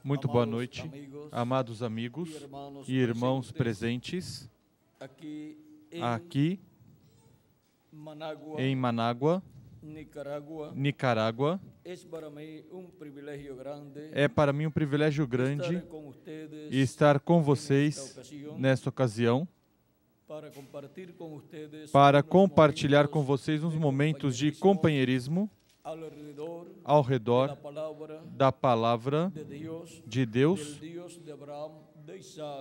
Muito boa noite, amados amigos e irmãos presentes aqui em Manágua, Nicarágua. É para mim um privilégio grande estar com vocês nesta ocasião para compartilhar com vocês uns momentos de companheirismo ao redor da palavra de Deus,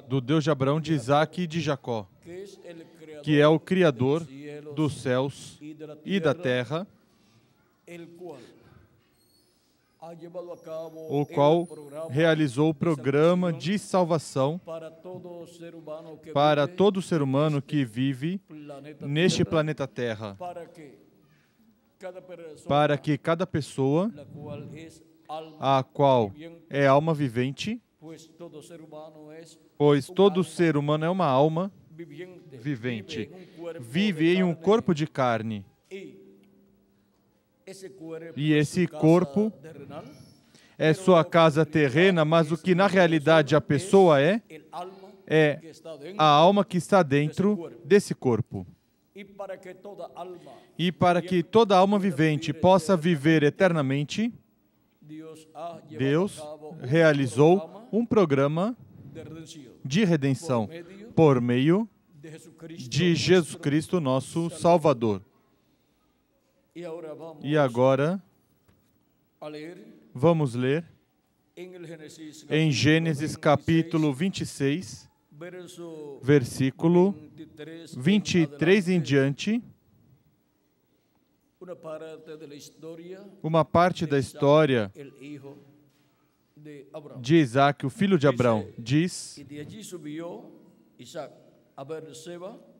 do Deus de Abraão, de Isaac e de Jacó, que é o Criador dos céus e da terra, o qual realizou o programa de salvação para todo ser humano que vive neste planeta Terra, para que cada pessoa, a qual é alma vivente, pois todo ser humano é uma alma vivente, vive em um corpo de carne, e esse corpo é sua casa terrena, mas o que na realidade a pessoa é a alma que está dentro desse corpo. E para que toda alma vivente possa viver eternamente, Deus realizou um programa de redenção por meio de Jesus Cristo, nosso Salvador. E agora, vamos ler em Gênesis capítulo 26, versículo 23 em diante, uma parte da história de Isaac, o filho de Abraão. Diz: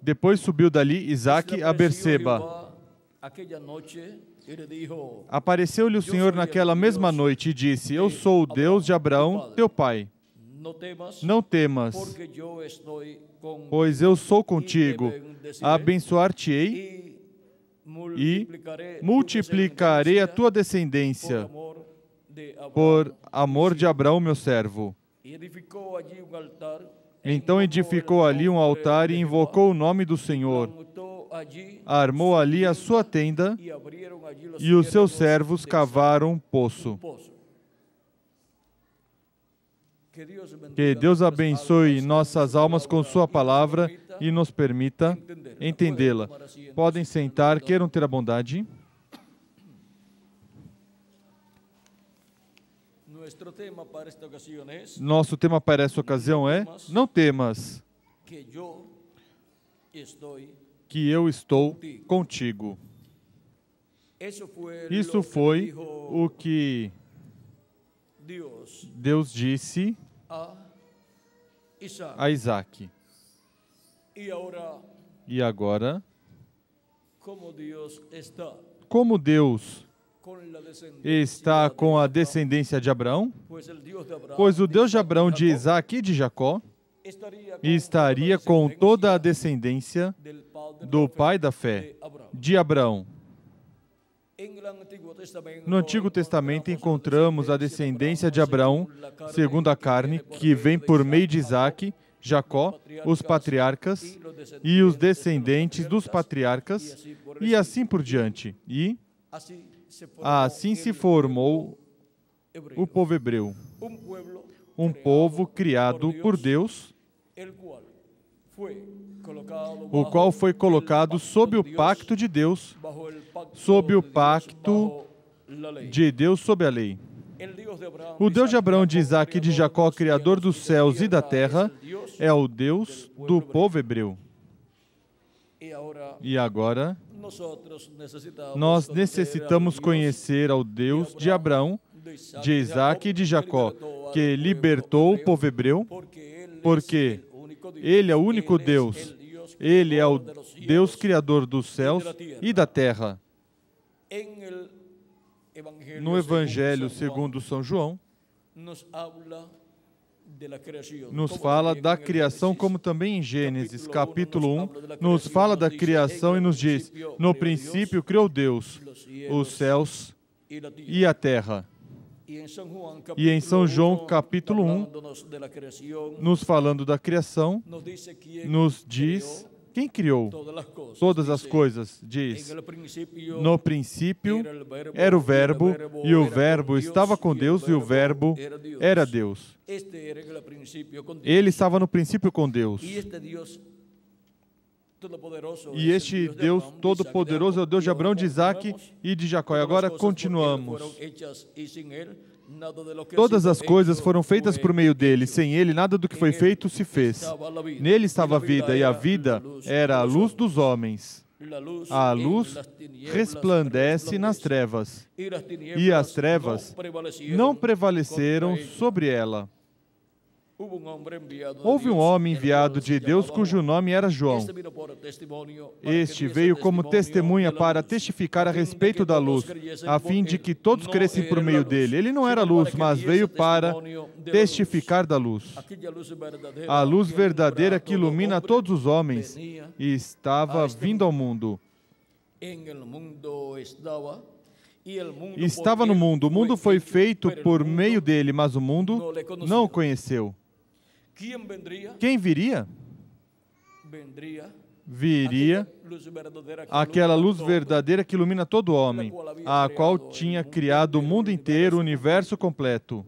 depois subiu dali Isaac a Berseba. Apareceu-lhe o Senhor naquela mesma noite e disse: eu sou o Deus de Abraão, teu pai. Não temas, pois eu sou contigo. Abençoar-te-ei e multiplicarei a tua descendência por amor de Abraão, meu servo. Então edificou ali um altar e invocou o nome do Senhor. Armou ali a sua tenda e os seus servos cavaram um poço. Que Deus abençoe nossas almas com sua palavra e nos permita entendê-la. Podem sentar, queiram ter a bondade. Nosso tema para esta ocasião é: não temas, que eu estou contigo. Isso foi o que Deus disse a Isaac. E agora, como Deus está com a descendência de Abraão, pois o Deus de Abraão, de Isaac e de Jacó estaria com toda a descendência do pai da fé, de Abraão. No Antigo Testamento encontramos a descendência de Abraão, segundo a carne, que vem por meio de Isaac, Jacó, os patriarcas, e os descendentes dos patriarcas, e assim por diante. E assim se formou o povo hebreu, um povo criado por Deus, o qual foi colocado sob o pacto de Deus, sob o pacto de Deus, sob a lei. O Deus de Abraão, de Isaac e de Jacó, Criador dos céus e da terra, é o Deus do povo hebreu. E agora, nós necessitamos conhecer ao Deus de Abraão, de Isaac e de Jacó, que libertou o povo hebreu, porque Ele é o único Deus. Ele é o Deus Criador dos céus e da terra. No Evangelho segundo São João, nos fala da criação, como também em Gênesis, capítulo 1, nos fala da criação e nos diz: no princípio criou Deus os céus e a terra. E em São João, capítulo 1, nos falando da criação, nos diz, quem criou todas as coisas? Diz, no princípio era o Verbo, e o Verbo estava com Deus, e o Verbo era Deus. Ele estava no princípio com Deus. E este Deus Todo-Poderoso é o Deus de Abraão, de Isaac e de Jacó. E agora continuamos. Todas as coisas foram feitas por meio dele. Sem ele, nada do que foi feito se fez. Nele estava a vida, e a vida era a luz dos homens. A luz resplandece nas trevas, e as trevas não prevaleceram sobre ela. Houve um homem enviado de Deus cujo nome era João. Este veio como testemunha para testificar a respeito da luz, a fim de que todos crescem por meio dele. Ele não era luz, mas veio para testificar da luz. A luz verdadeira que ilumina todos os homens e estava vindo ao mundo. Estava no mundo. O mundo foi feito por meio dele, mas o mundo não o conheceu. Quem viria? Viria aquela luz verdadeira que ilumina todo homem, a qual tinha criado o mundo inteiro, o universo completo.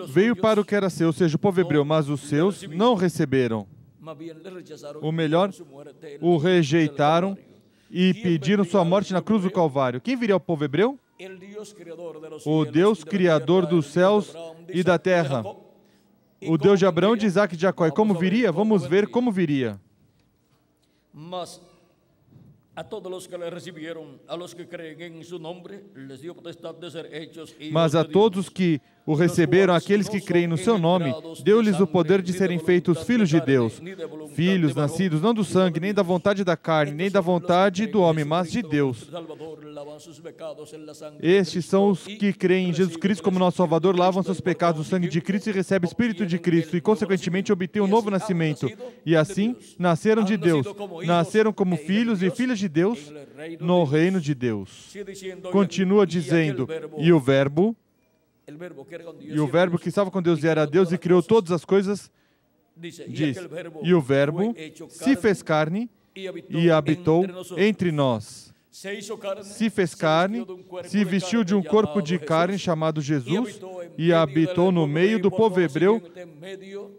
Veio para o que era seu, ou seja, o povo hebreu, mas os seus não receberam. Ou melhor, o rejeitaram e pediram sua morte na cruz do Calvário. Quem viria ao povo hebreu? O Deus Criador dos céus e da terra. O Deus de Abraão, de Isaac e de Jacó. E como viria? Vamos ver como viria. Mas a todos que o receberam, aqueles que creem no seu nome, deu-lhes o poder de serem feitos filhos de Deus. Filhos nascidos não do sangue, nem da vontade da carne, nem da vontade do homem, mas de Deus. Estes são os que creem em Jesus Cristo como nosso Salvador, lavam seus pecados no sangue de Cristo e recebem o Espírito de Cristo e, consequentemente, obtêm um novo nascimento. E assim, nasceram de Deus. Nasceram como filhos e filhas de Deus no reino de Deus. Continua dizendo, e o Verbo que estava com Deus e era Deus e criou todas as coisas, diz, e o Verbo se fez carne e habitou entre nós. Se fez carne, se vestiu de um corpo de carne chamado Jesus e habitou no meio do povo hebreu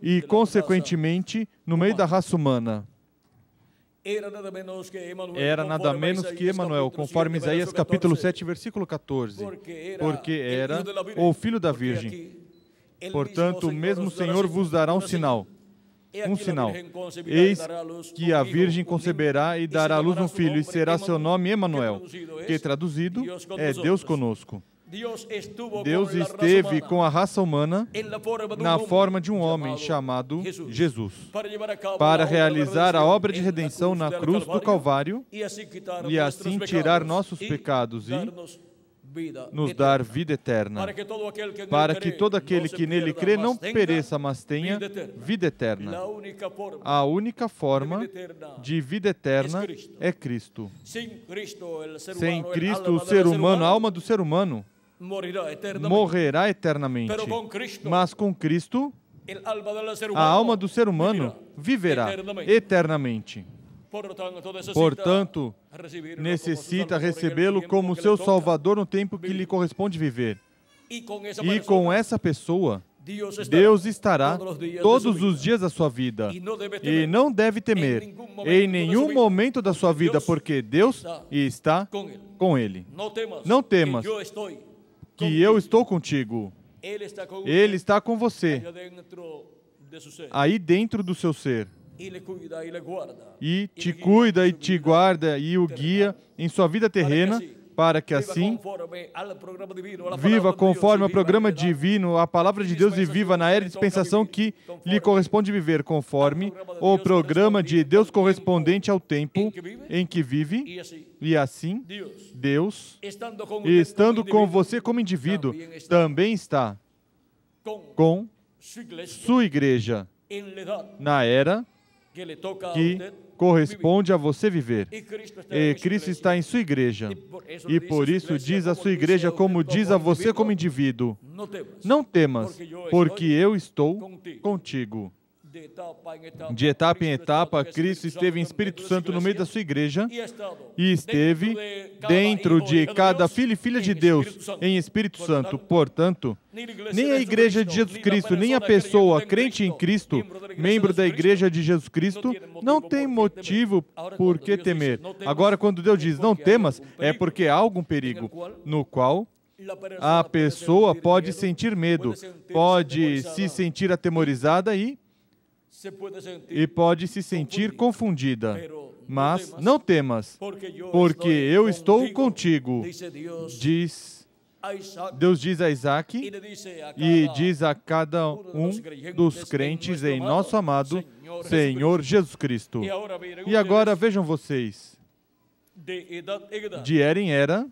e, consequentemente, no meio da raça humana. Era nada menos que Emanuel, conforme Isaías capítulo 7, versículo 14. Porque era o filho da Virgem. Portanto, o mesmo Senhor vos dará um sinal. Um sinal. Eis que a Virgem conceberá e dará à luz um filho, e será seu nome Emanuel, que traduzido é Deus conosco. Deus esteve com a raça humana na forma de um homem chamado Jesus, para realizar a obra de redenção na cruz do Calvário e assim tirar nossos pecados e nos dar vida eterna, para que todo aquele que nele crê não pereça, mas tenha vida eterna. A única forma de vida eterna é Cristo. Sem Cristo, o ser humano, a alma do ser humano, morrerá eternamente. Mas com Cristo, a alma do ser humano viverá eternamente. Portanto, necessita recebê-lo como seu Salvador no tempo que lhe corresponde viver. E com essa pessoa, Deus estará todos os dias da sua vida. E não deve temer em nenhum momento da sua vida, porque Deus está com ele. Não temas, que eu estou contigo. Ele está com você, aí dentro do seu ser. E te cuida e te guarda e o guia em sua vida terrena, para que assim viva conforme o programa divino, a palavra de Deus, e viva na era de dispensação que lhe corresponde viver, conforme o programa de Deus correspondente ao tempo em que vive. E assim, Deus, estando com você como indivíduo, também está com sua igreja na era que corresponde a você viver. E Cristo está em sua igreja. E por isso diz a sua igreja como diz a você como indivíduo: não temas, porque eu estou contigo. De etapa em etapa, Cristo esteve em Espírito Santo no meio da sua igreja e esteve dentro de cada filho e filha de Deus em Espírito Santo. Portanto, nem a igreja de Jesus Cristo, nem a pessoa crente em Cristo, membro da igreja de Jesus Cristo, não tem motivo por que temer. Agora, quando Deus diz não temas, é porque há algum perigo no qual a pessoa pode sentir medo, pode se sentir atemorizada e pode se sentir confundida. Mas não temas, porque eu estou contigo, Deus diz a Isaac e diz a cada um dos crentes em nosso amado Senhor Jesus Cristo. E agora vejam vocês, de era em era,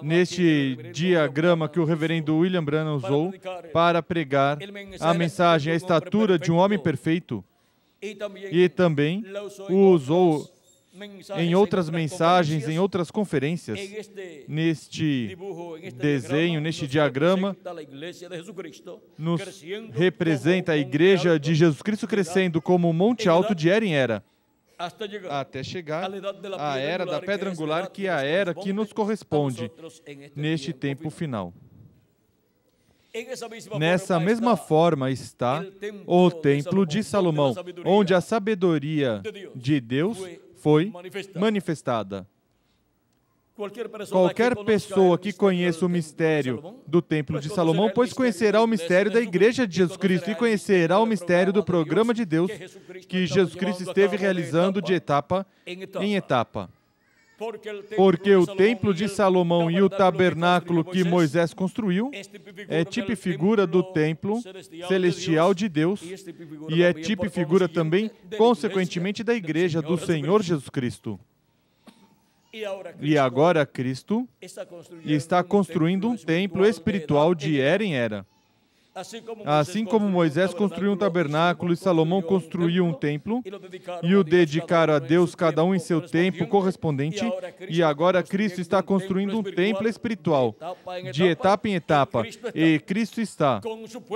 neste diagrama que o reverendo William Branham usou para pregar a mensagem, a estatura de um homem perfeito, e também o usou em outras mensagens, em outras conferências, neste desenho, neste diagrama, nos representa a igreja de Jesus Cristo crescendo como um monte alto de era em era, até chegar à era da pedra angular, que é a era que nos corresponde neste tempo final. Nessa mesma forma está o Templo de Salomão, onde a sabedoria de Deus foi manifestada. Qualquer pessoa que conheça o mistério do Templo de Salomão, pois conhecerá o mistério da Igreja de Jesus Cristo e conhecerá o mistério do programa de Deus que Jesus Cristo esteve realizando de etapa em etapa. Porque o Templo de Salomão e o tabernáculo que Moisés construiu é tipo e figura do Templo celestial de Deus e é tipo e figura também, consequentemente, da Igreja do Senhor Jesus Cristo. E agora Cristo está construindo um templo espiritual de era em era. Assim como Moisés construiu um tabernáculo e Salomão construiu um templo e o dedicaram a Deus, cada um em seu tempo correspondente, e agora Cristo está construindo um templo espiritual de etapa em etapa, e Cristo está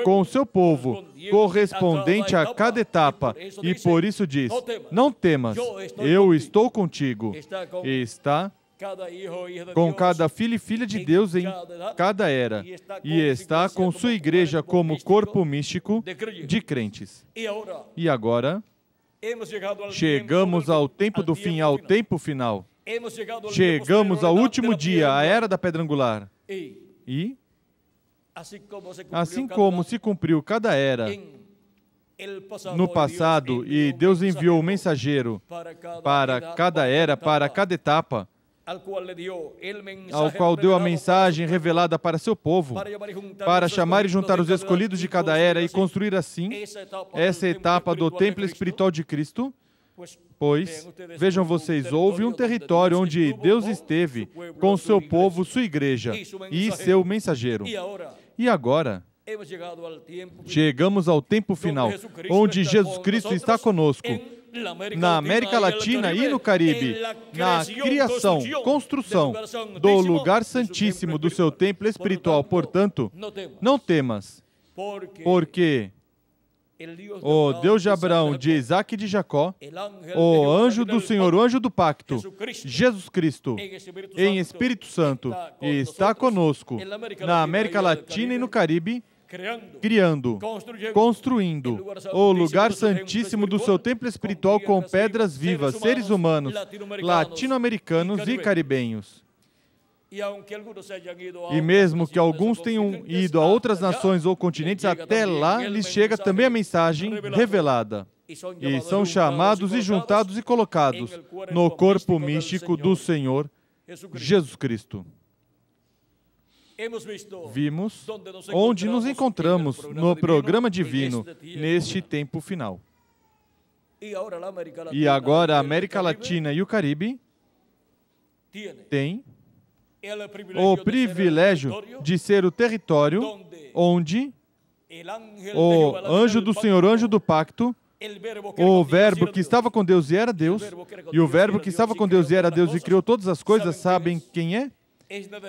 com o seu povo correspondente a cada etapa, e por isso diz: não temas, eu estou contigo. E está com cada filho e filha de Deus em cada era, e está com sua igreja como corpo místico de crentes. E agora, chegamos ao tempo do fim, ao tempo final. Chegamos ao último dia, a era da pedra angular. E, assim como se cumpriu cada era no passado, e Deus enviou o mensageiro para cada era, para cada etapa, ao qual deu a mensagem revelada para seu povo, para chamar e juntar os escolhidos de cada era e construir assim essa etapa do templo espiritual de Cristo. Pois, vejam vocês, houve um território onde Deus esteve com seu povo, sua igreja e seu mensageiro. E agora, chegamos ao tempo final, onde Jesus Cristo está conosco, na América Latina e no Caribe, na criação, construção do lugar santíssimo do seu templo espiritual. Portanto, não temas, porque o Deus de Abraão, de Isaac e de Jacó, o anjo do Senhor, o anjo do pacto, Jesus Cristo, em Espírito Santo, está conosco na América Latina e no Caribe, criando, construindo o lugar santíssimo do seu templo espiritual com pedras vivas, seres humanos, latino-americanos e caribenhos. E mesmo que alguns tenham ido a outras nações ou continentes, até lá lhes chega também a mensagem revelada. E são chamados e juntados e colocados no corpo místico do Senhor Jesus Cristo. Vimos onde nos encontramos no programa divino neste tempo final. E agora a América Latina e o Caribe têm o privilégio de ser o território onde O anjo do Senhor, anjo do pacto, o verbo que estava com Deus e era Deus, e o verbo que estava com Deus e era Deus e criou todas as coisas, sabem quem é?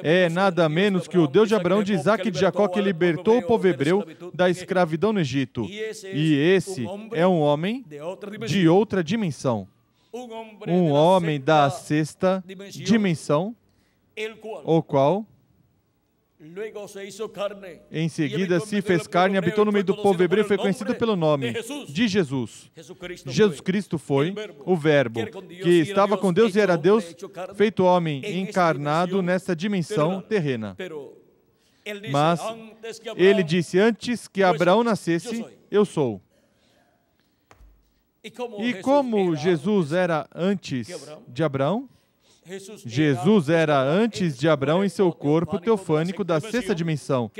É nada menos que o Deus de Abraão, de Isaac e de Jacó, que libertou o povo hebreu da escravidão no Egito. E esse é um homem de outra dimensão. Um homem da sexta dimensão, o qual em seguida se fez carne, habitou no meio do povo hebreu e foi conhecido pelo nome de Jesus. Jesus Cristo foi o verbo que estava com Deus e era Deus, feito homem, encarnado nesta dimensão terrena. Mas ele disse, antes que Abraão nascesse, eu sou. E como Jesus era antes de Abraão? Jesus era antes de Abraão em seu corpo teofânico da sexta dimensão,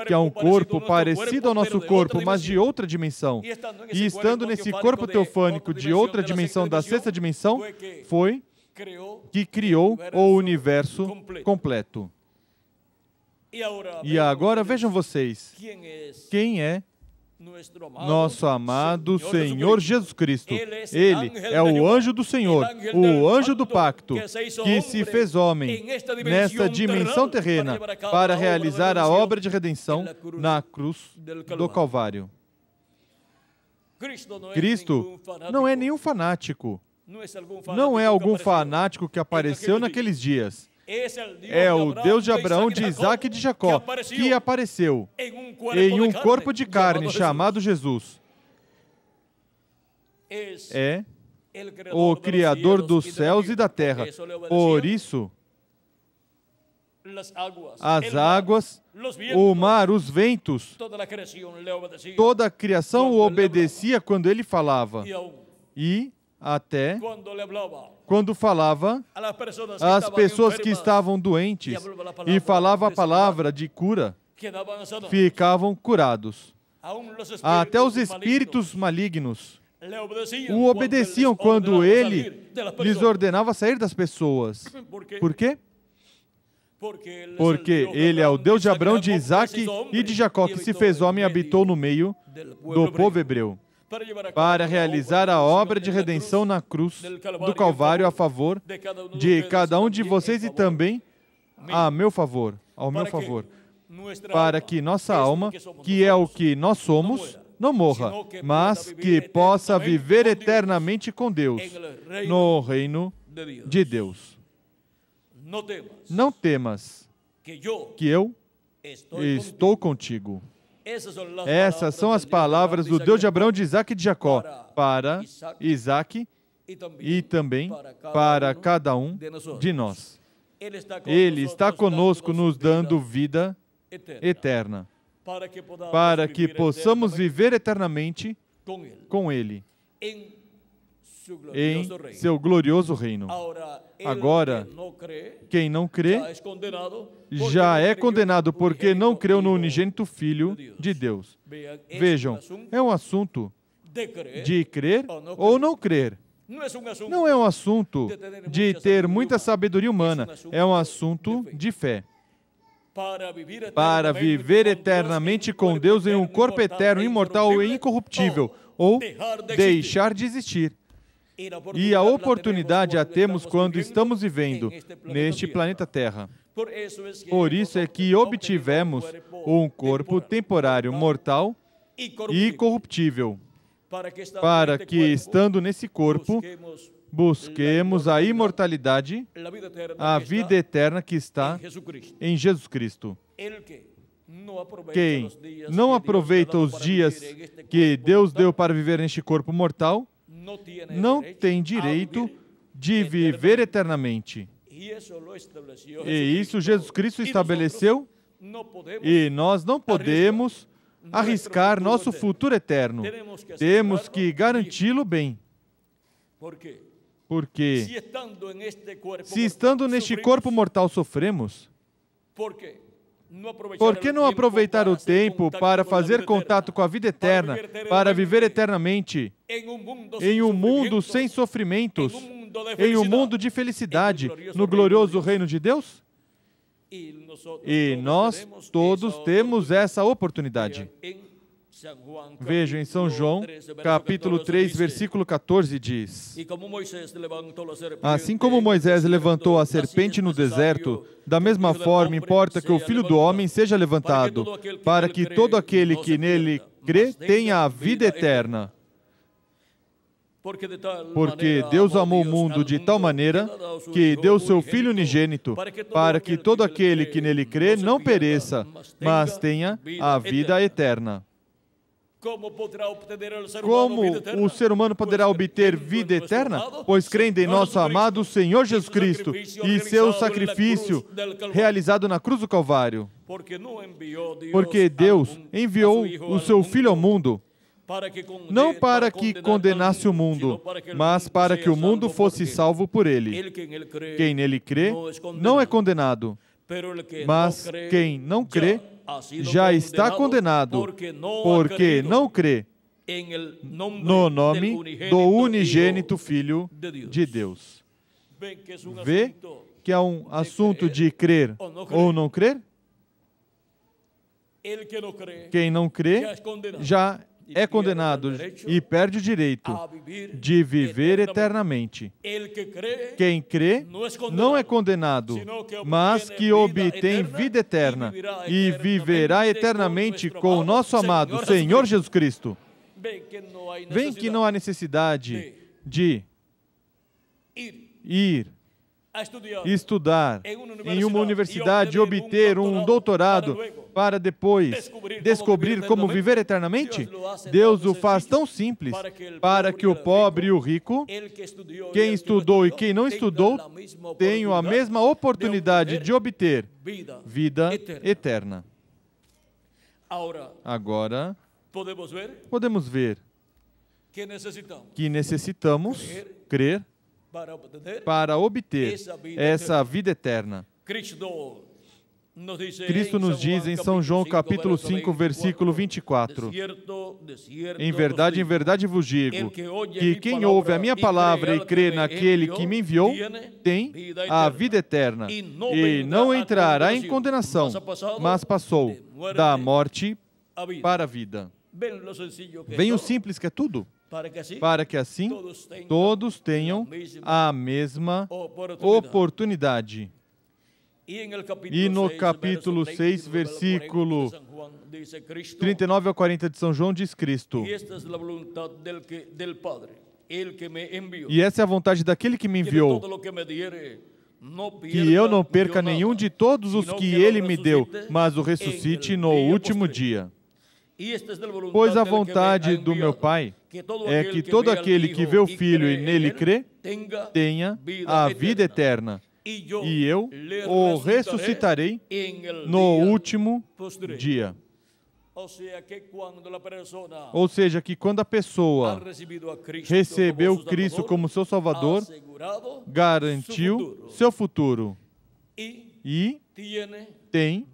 que é um corpo parecido ao nosso corpo, mas de outra dimensão. E estando nesse corpo teofânico de outra dimensão da sexta dimensão, foi que criou o universo completo. E agora vejam vocês, quem é nosso amado Senhor Jesus Cristo? Ele é o anjo do Senhor, o anjo do pacto, que se fez homem nesta dimensão terrena para realizar a obra de redenção na cruz do Calvário. Cristo não é nenhum fanático, não é algum fanático que apareceu naqueles dias. É o Deus de Abraão, de Isaac e de Jacó, que apareceu em um corpo de carne chamado Jesus. É o Criador dos céus e da terra. Por isso, as águas, o mar, os ventos, toda a criação o obedecia quando ele falava. E até quando falava, as pessoas que estavam doentes e falava a palavra de cura, ficavam curados. Até os espíritos malignos o obedeciam quando ele lhes ordenava sair das pessoas. Por quê? Porque ele é o Deus de Abraão, de Isaac e de Jacó, que se fez homem e habitou no meio do povo hebreu, para realizar a obra de redenção na cruz do Calvário a favor de cada um de vocês e também a meu favor, ao meu favor, para que nossa alma, que é o que nós somos, não morra, mas que possa viver eternamente com Deus, no reino de Deus. Não temas, que eu estou contigo. Essas são as palavras do Deus de Abraão, de Isaac e de Jacó, para Isaac e também para cada um de nós. Ele está conosco, nos dando vida eterna, para que possamos viver eternamente com Ele, em seu glorioso reino. Agora, quem não crê já é condenado, porque não creu no unigênito Filho de Deus. Vejam, é um assunto de crer ou não crer. Não é um assunto de ter muita sabedoria humana, é um assunto de fé. Para viver eternamente com Deus em um corpo eterno, imortal e incorruptível, ou deixar de existir. E a oportunidade a temos quando estamos vivendo neste planeta Terra. Por isso é que obtivemos um corpo temporário, mortal e corruptível, para que, estando nesse corpo, busquemos a imortalidade, a vida eterna que está em Jesus Cristo. Quem não aproveita os dias que Deus deu para viver neste corpo mortal, não tem direito de viver eternamente. E isso Jesus Cristo estabeleceu, e nós não podemos arriscar nosso futuro eterno. Temos que garanti-lo bem. Porque se estando neste corpo mortal sofremos, por que não aproveitar o tempo para fazer contato com a vida eterna, para viver eternamente em um mundo sem sofrimentos, em um mundo de felicidade, no glorioso reino de Deus? E nós todos temos essa oportunidade. Vejam, em São João, capítulo 3, versículo 14, diz: Assim como Moisés levantou a serpente no deserto, da mesma forma importa que o Filho do Homem seja levantado, para que todo aquele que nele crê tenha a vida eterna. Porque Deus amou o mundo de tal maneira que deu seu Filho unigênito, para que todo aquele que nele crê não pereça, mas tenha a vida eterna. Como o ser humano poderá obter vida eterna? Pois crendo em nosso amado Senhor Jesus Cristo e seu sacrifício realizado na cruz do Calvário. Porque Deus enviou o seu Filho ao mundo, não para que condenasse o mundo, mas para que o mundo fosse salvo por ele. Quem nele crê não é condenado, mas quem não crê já está condenado, porque não crê no nome do unigênito Filho de Deus. Vê que é um assunto de crer ou não crer? Quem não crê já é condenado e perde o direito de viver eternamente. Quem crê não é condenado, mas que obtém vida eterna e viverá eternamente com o nosso amado Senhor Jesus Cristo. Vem que não há necessidade de ir estudar em uma universidade e obter um doutorado para depois descobrir como viver eternamente? Deus o faz tão simples para que o pobre e o rico, quem estudou e quem não estudou, tenham a mesma oportunidade de obter vida eterna. Agora, podemos ver que necessitamos crer para obter essa vida eterna. Cristo nos diz em São João capítulo 5, versículo 24: em verdade vos digo, que quem ouve a minha palavra e crê naquele que me enviou, tem a vida eterna, e não entrará em condenação, mas passou da morte para a vida. Vem o simples que é tudo, para que assim todos tenham a mesma oportunidade. E no capítulo 6, versículo 39 ao 40 de São João, diz Cristo: e essa é a vontade daquele que me enviou, que eu não perca nenhum de todos os que ele me deu, mas o ressuscite no último dia. Pois a vontade do meu Pai é que todo aquele que vê o Filho e nele crê, tenha a vida eterna, e eu o ressuscitarei no último dia. Ou seja, que quando a pessoa recebeu Cristo como seu Salvador, garantiu seu futuro e tem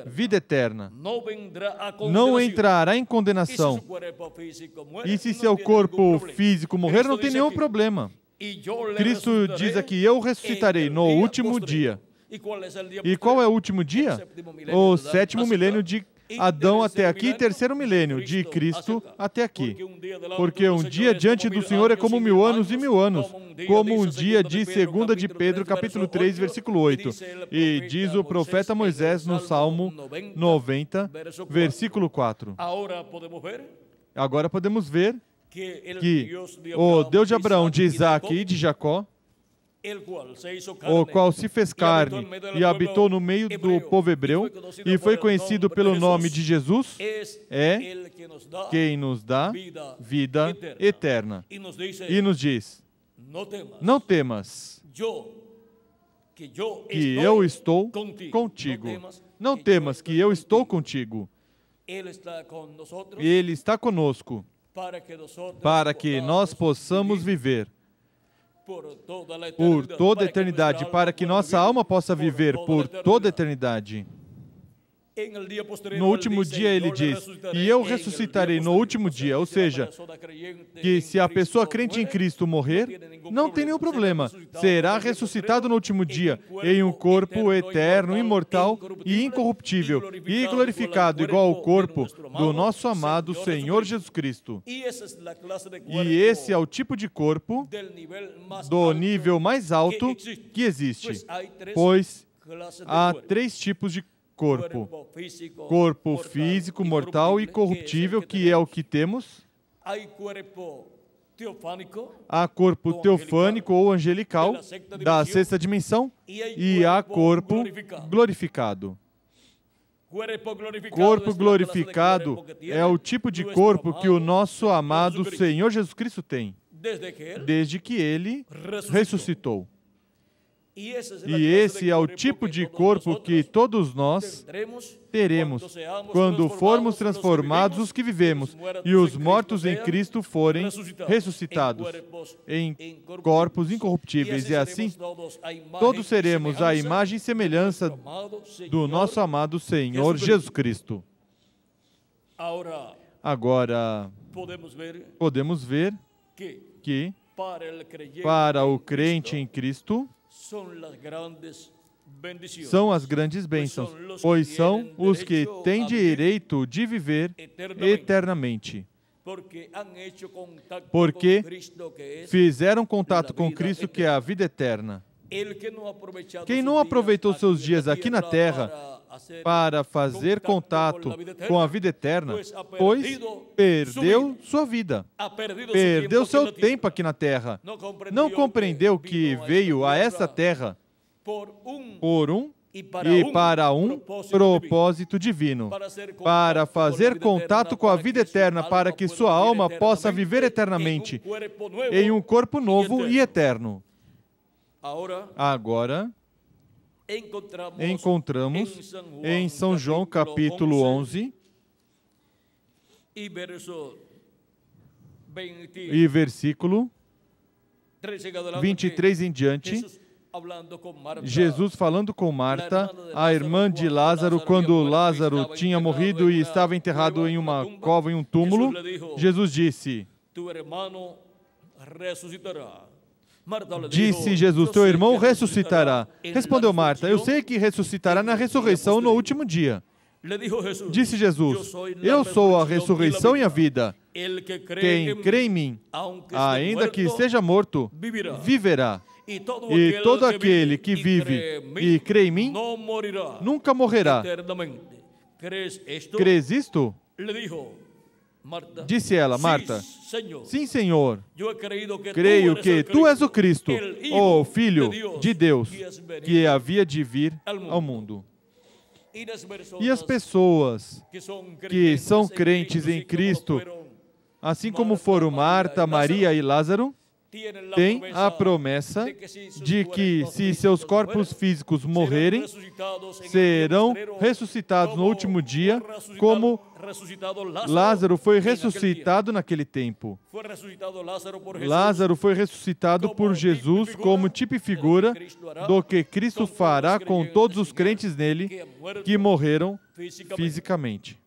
vida eterna. Não entrará em condenação. E se seu corpo físico morrer, não tem nenhum problema. Cristo diz aqui: eu ressuscitarei no último dia. E qual é o último dia? O 7º milênio de Adão até aqui e 3º milênio de Cristo até aqui. Porque um dia diante do Senhor é como 1000 anos e 1000 anos, como um dia de 2 de Pedro, capítulo 3, versículo 8. E diz o profeta Moisés no Salmo 90, versículo 4. Agora podemos ver que o Deus de Abraão, de Isaac e de Jacó, o qual se fez carne e habitou no meio do povo hebreu e foi conhecido pelo nome de Jesus, é quem nos dá vida eterna. E nos diz: não temas, que eu estou contigo. Não temas, que eu estou contigo. Ele está conosco para que nós possamos viver por toda a eternidade, para que nossa alma possa viver por toda a eternidade. No último dia ele diz, e eu ressuscitarei no último dia. Ou seja, que se a pessoa crente em Cristo morrer, não tem nenhum problema. Será ressuscitado no último dia, em um corpo eterno, imortal e incorruptível, e glorificado igual ao corpo do nosso amado Senhor Jesus Cristo. E esse é o tipo de corpo do nível mais alto que existe, pois há 3 tipos de corpo. Corpo físico, mortal e corruptível, que é o que temos. Há corpo teofânico ou angelical, da 6ª dimensão, e há corpo glorificado. Corpo glorificado é o tipo de corpo que o nosso amado Senhor Jesus Cristo tem, desde que Ele ressuscitou. E esse é o tipo de corpo que todos nós teremos quando formos transformados os que vivemos e os mortos em Cristo forem ressuscitados em corpos incorruptíveis. E assim, todos seremos a imagem e semelhança do nosso amado Senhor Jesus Cristo. Agora, podemos ver que para o crente em Cristo, são as grandes bênçãos, pois são os que têm direito de viver eternamente, porque fizeram contato com Cristo, que é a vida eterna. Quem não aproveitou seus dias aqui na terra para fazer contato com a vida eterna, pois perdeu sua vida, perdeu seu tempo aqui na terra, não compreendeu que veio a essa terra por um e para um propósito divino, para fazer contato com a vida eterna, para que sua alma possa viver eternamente em um corpo novo e eterno. Agora, encontramos em São João capítulo 11 e versículo 23 em diante, Jesus falando com Marta, a irmã de Lázaro, quando Lázaro tinha morrido e estava enterrado em uma cova, em um túmulo. Jesus disse, Jesus, teu irmão ressuscitará. Respondeu Marta, eu sei que ressuscitará na ressurreição no último dia. Disse Jesus, eu sou a ressurreição e a vida. Quem crê em mim, ainda que seja morto, viverá. E todo aquele que vive e crê em mim, nunca morrerá. Crês isto? Disse ela, Marta, sim, Senhor, creio que Tu és o Cristo, o Filho de Deus, que havia de vir ao mundo. E as pessoas que são crentes em Cristo, assim como foram Marta, Maria e Lázaro, têm a promessa de que, se seus corpos físicos morrerem, serão ressuscitados no último dia, como Lázaro foi ressuscitado naquele tempo. Lázaro foi ressuscitado por Jesus como tipo e figura do que Cristo fará com todos os crentes nele que morreram fisicamente.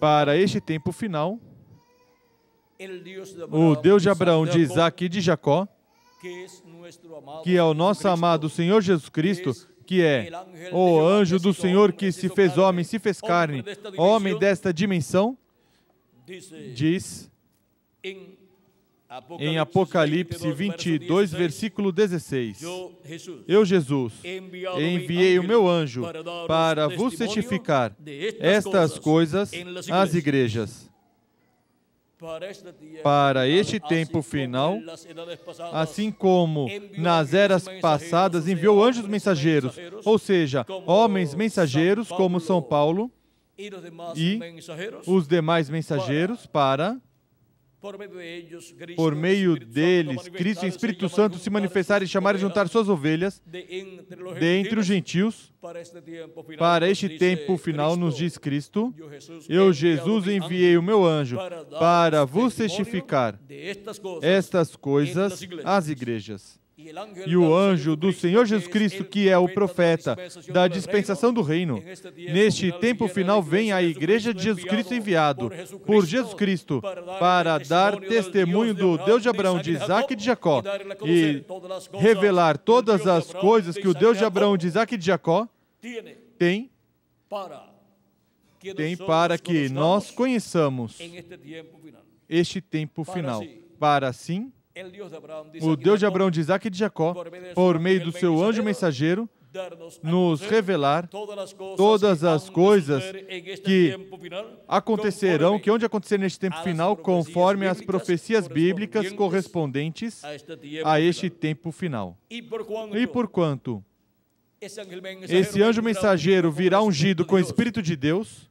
Para este tempo final, o Deus de Abraão, de Isaac e de Jacó, que é o nosso amado Senhor Jesus Cristo, que é o anjo do Senhor que se fez homem, se fez carne, homem desta dimensão, diz em Apocalipse 22, versículo 16, eu, Jesus, enviei o meu anjo para vos certificar estas coisas às igrejas. Para este tempo final, assim como nas eras passadas enviou anjos mensageiros, ou seja, homens mensageiros como São Paulo e os demais mensageiros para, por meio deles, Cristo e Espírito Santo se manifestarem e chamarem e juntar suas ovelhas dentre os gentios. Para este tempo final, nos diz Cristo, eu, Jesus, enviei o meu anjo para vos testificar estas coisas às igrejas. E o anjo do Senhor Jesus Cristo, que é o profeta da dispensação do reino, neste tempo final vem a igreja de Jesus Cristo enviado por Jesus Cristo para dar testemunho do Deus de Abraão, de Isaac e de Jacó e revelar todas as coisas que o Deus de Abraão, de Isaac e de Jacó tem para que nós conheçamos este tempo final. Para assim, o Deus de Abraão, de Isaac e de Jacó, por meio do seu anjo mensageiro, nos revelar todas as coisas que acontecerão, que hão de acontecer neste tempo final, conforme as profecias bíblicas correspondentes a este tempo final. E porquanto esse anjo mensageiro virá ungido com o Espírito de Deus,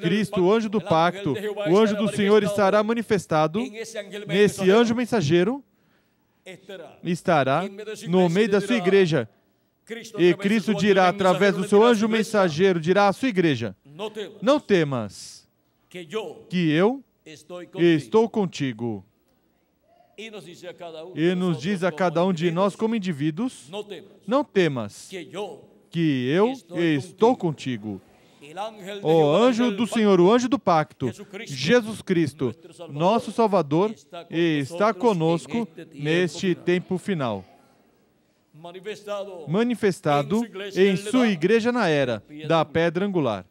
Cristo, o anjo do pacto, o anjo do Senhor estará manifestado nesse anjo mensageiro, estará no meio da sua igreja. E Cristo dirá, através do seu anjo mensageiro, dirá à sua igreja: não temas, que eu estou contigo. E nos diz a cada um de nós como indivíduos: não temas, que eu estou contigo. O anjo do Senhor, o anjo do pacto, Jesus Cristo, nosso Salvador, está conosco neste tempo final. Manifestado em sua igreja na era da pedra angular.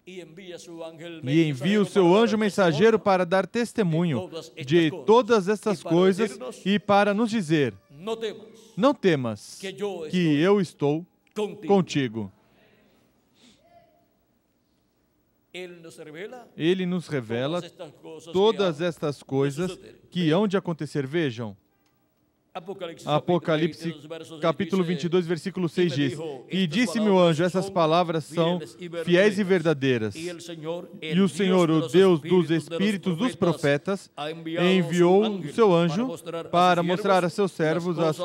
E envia o seu anjo mensageiro para dar testemunho de todas estas coisas e para nos dizer: não temas, que eu estou contigo. Ele nos revela todas estas coisas que hão de acontecer. Vejam, Apocalipse, capítulo 22, versículo 6 diz: e disse-me o anjo, essas palavras são fiéis e verdadeiras. E o Senhor, o Deus dos espíritos dos profetas, enviou o seu anjo para mostrar a seus servos as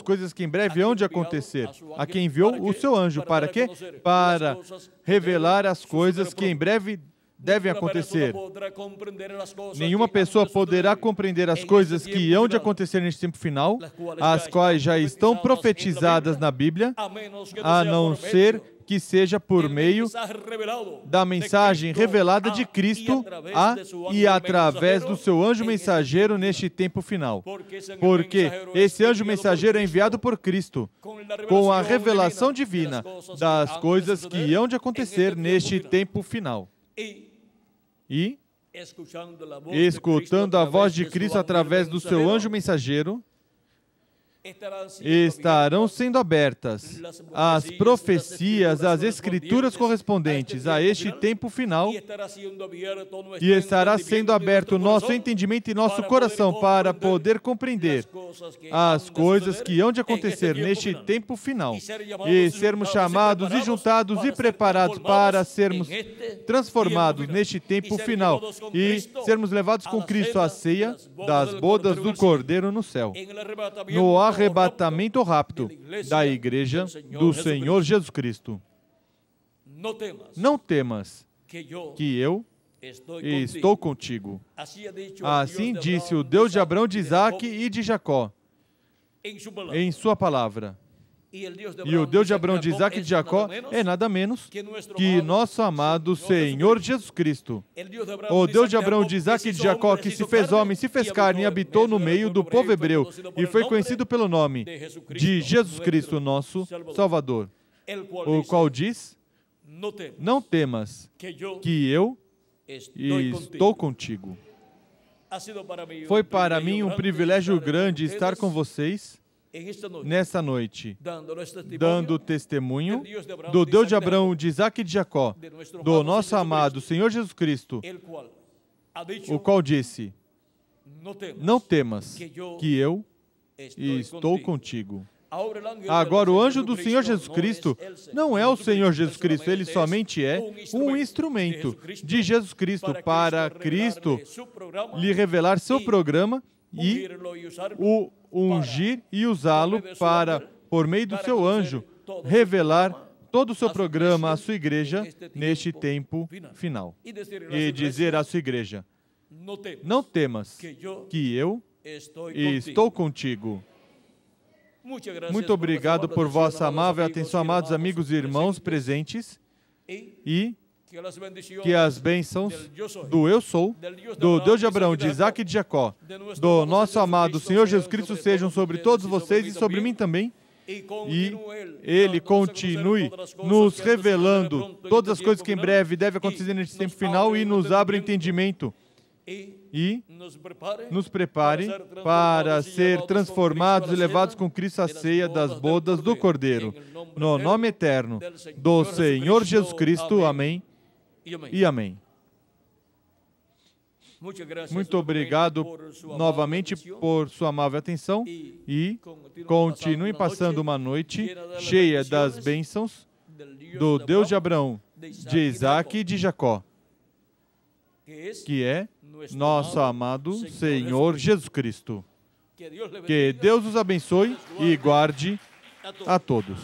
coisas que em breve hão de acontecer. A quem enviou o seu anjo. Para quê? Para revelar as coisas que em breve devem acontecer. Nenhuma pessoa poderá compreender as coisas que hão de acontecer neste tempo final, as quais já estão profetizadas na Bíblia, a não ser que seja por meio da mensagem revelada de Cristo e através do seu anjo mensageiro neste tempo final. Porque esse anjo mensageiro é enviado por Cristo, com a revelação divina das coisas que hão de acontecer neste tempo final. E, escutando a voz de Cristo através do seu anjo mensageiro, estarão sendo abertas as profecias, as escrituras correspondentes a este tempo final, e estará sendo aberto o nosso entendimento e nosso coração para poder compreender as coisas que hão de acontecer neste tempo final, e sermos chamados e juntados e preparados para sermos transformados neste tempo final e sermos levados com Cristo à ceia das bodas do Cordeiro no céu, no arrebatamento rápido da igreja do Senhor Jesus Cristo. Não temas, que eu estou contigo. Assim disse o Deus de Abraão, de Isaac e de Jacó em sua palavra. E o Deus de Abraão, de Isaac e de Jacó é nada menos que nosso amado Senhor Jesus Cristo. O Deus de Abraão, de Isaac e de Jacó, que se fez homem, se fez carne e habitou no meio do povo hebreu e foi conhecido pelo nome de Jesus Cristo, nosso Salvador, o qual diz: não temas, que eu estou contigo. Foi para mim um privilégio grande estar com vocês nessa noite, dando testemunho do Deus de Abraão, de Isaac e de Jacó, do nosso amado Senhor Jesus Cristo, o qual disse: não temas, que eu estou contigo. Agora, o anjo do Senhor Jesus Cristo não é o Senhor Jesus Cristo, ele somente é um instrumento de Jesus Cristo para Cristo lhe revelar seu programa e o ungir e usá-lo para, por meio do seu anjo, revelar todo o seu programa à sua igreja neste tempo final. E dizer à sua igreja: não temas, que eu e estou contigo. Muito obrigado por vossa amável atenção, amados amigos e irmãos presentes, e que as bênçãos do Eu Sou, do Deus de Abraão, de Isaac e de Jacó, do nosso amado Senhor Jesus Cristo sejam sobre todos vocês e sobre mim também, e Ele continue nos revelando todas as coisas que em breve devem acontecer neste tempo final e nos abra o entendimento e nos prepare para ser transformados e levados com Cristo à ceia das bodas do Cordeiro. No nome eterno do Senhor Jesus Cristo. Amém e amém. Muito obrigado novamente por sua amável atenção e continuem passando uma noite cheia das bênçãos do Deus de Abraão, de Isaac e de Jacó, que é nosso amado Senhor Jesus Cristo. Que Deus os abençoe e guarde a todos.